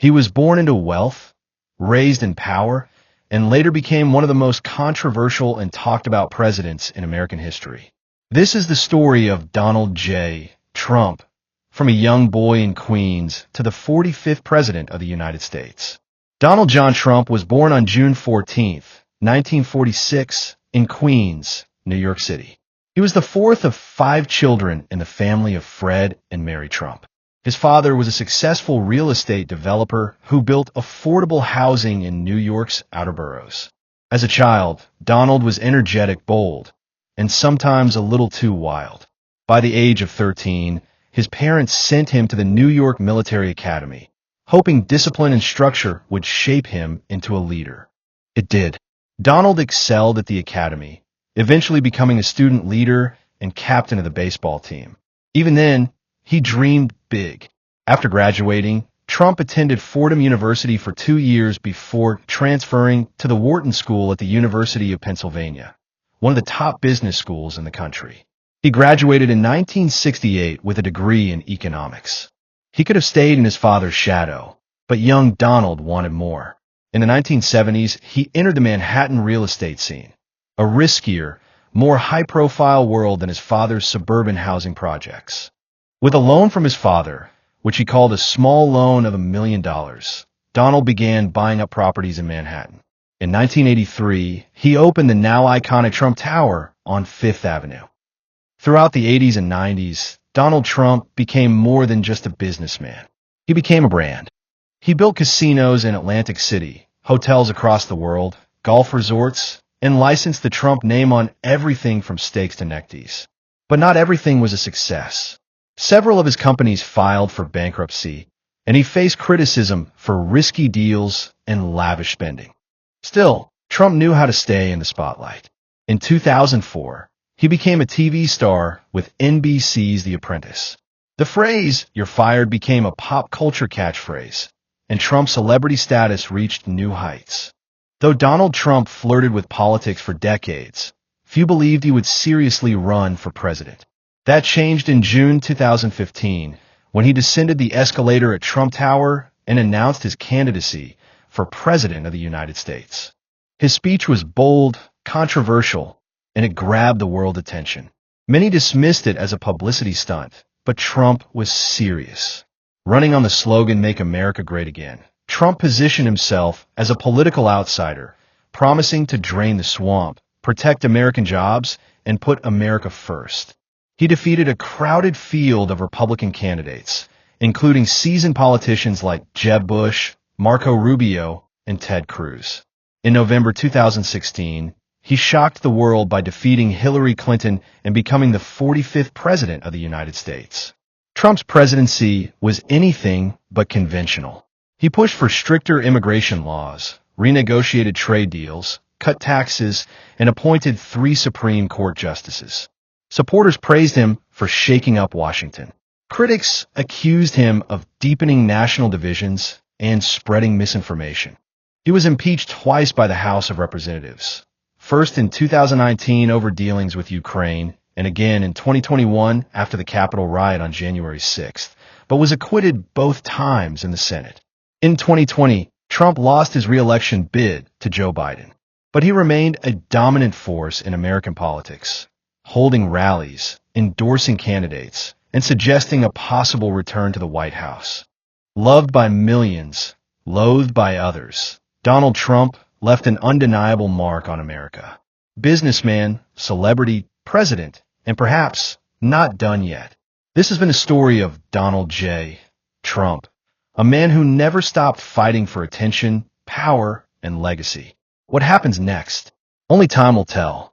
He was born into wealth, raised in power, and later became one of the most controversial and talked about presidents in American history. This is the story of Donald J. Trump, from a young boy in Queens to the 45th President of the United States. Donald John Trump was born on June 14, 1946, in Queens, New York City. He was the fourth of 5 children in the family of Fred and Mary Trump. His father was a successful real estate developer who built affordable housing in New York's outer boroughs. As a child, Donald was energetic, bold, and sometimes a little too wild. By the age of 13, his parents sent him to the New York Military Academy, hoping discipline and structure would shape him into a leader. It did. Donald excelled at the academy, eventually becoming a student leader and captain of the baseball team. Even then, he dreamed big. After graduating, Trump attended Fordham University for 2 years before transferring to the Wharton School at the University of Pennsylvania, one of the top business schools in the country. He graduated in 1968 with a degree in economics. He could have stayed in his father's shadow, but young Donald wanted more. In the 1970s, he entered the Manhattan real estate scene, a riskier, more high-profile world than his father's suburban housing projects. With a loan from his father, which he called a small loan of $1 million, Donald began buying up properties in Manhattan. In 1983, he opened the now iconic Trump Tower on Fifth Avenue. Throughout the 80s and 90s, Donald Trump became more than just a businessman. He became a brand. He built casinos in Atlantic City, hotels across the world, golf resorts, and licensed the Trump name on everything from steaks to neckties. But not everything was a success. Several of his companies filed for bankruptcy, and he faced criticism for risky deals and lavish spending. Still, Trump knew how to stay in the spotlight. In 2004, he became a TV star with NBC's The Apprentice. The phrase, "you're fired," became a pop culture catchphrase, and Trump's celebrity status reached new heights. Though Donald Trump flirted with politics for decades, few believed he would seriously run for president. That changed in June 2015, when he descended the escalator at Trump Tower and announced his candidacy for President of the United States. His speech was bold, controversial, and it grabbed the world's attention. Many dismissed it as a publicity stunt, but Trump was serious. Running on the slogan, "Make America Great Again," Trump positioned himself as a political outsider, promising to drain the swamp, protect American jobs, and put America first. He defeated a crowded field of Republican candidates, including seasoned politicians like Jeb Bush, Marco Rubio, and Ted Cruz. In November 2016, he shocked the world by defeating Hillary Clinton and becoming the 45th President of the United States. Trump's presidency was anything but conventional. He pushed for stricter immigration laws, renegotiated trade deals, cut taxes, and appointed 3 Supreme Court justices. Supporters praised him for shaking up Washington. Critics accused him of deepening national divisions and spreading misinformation. He was impeached twice by the House of Representatives, first in 2019 over dealings with Ukraine, and again in 2021 after the Capitol riot on January 6th, but was acquitted both times in the Senate. In 2020, Trump lost his re-election bid to Joe Biden, but he remained a dominant force in American politics, holding rallies, endorsing candidates, and suggesting a possible return to the White House. Loved by millions, loathed by others, Donald Trump left an undeniable mark on America. Businessman, celebrity, president, and perhaps not done yet. This has been a story of Donald J. Trump, a man who never stopped fighting for attention, power, and legacy. What happens next? Only time will tell.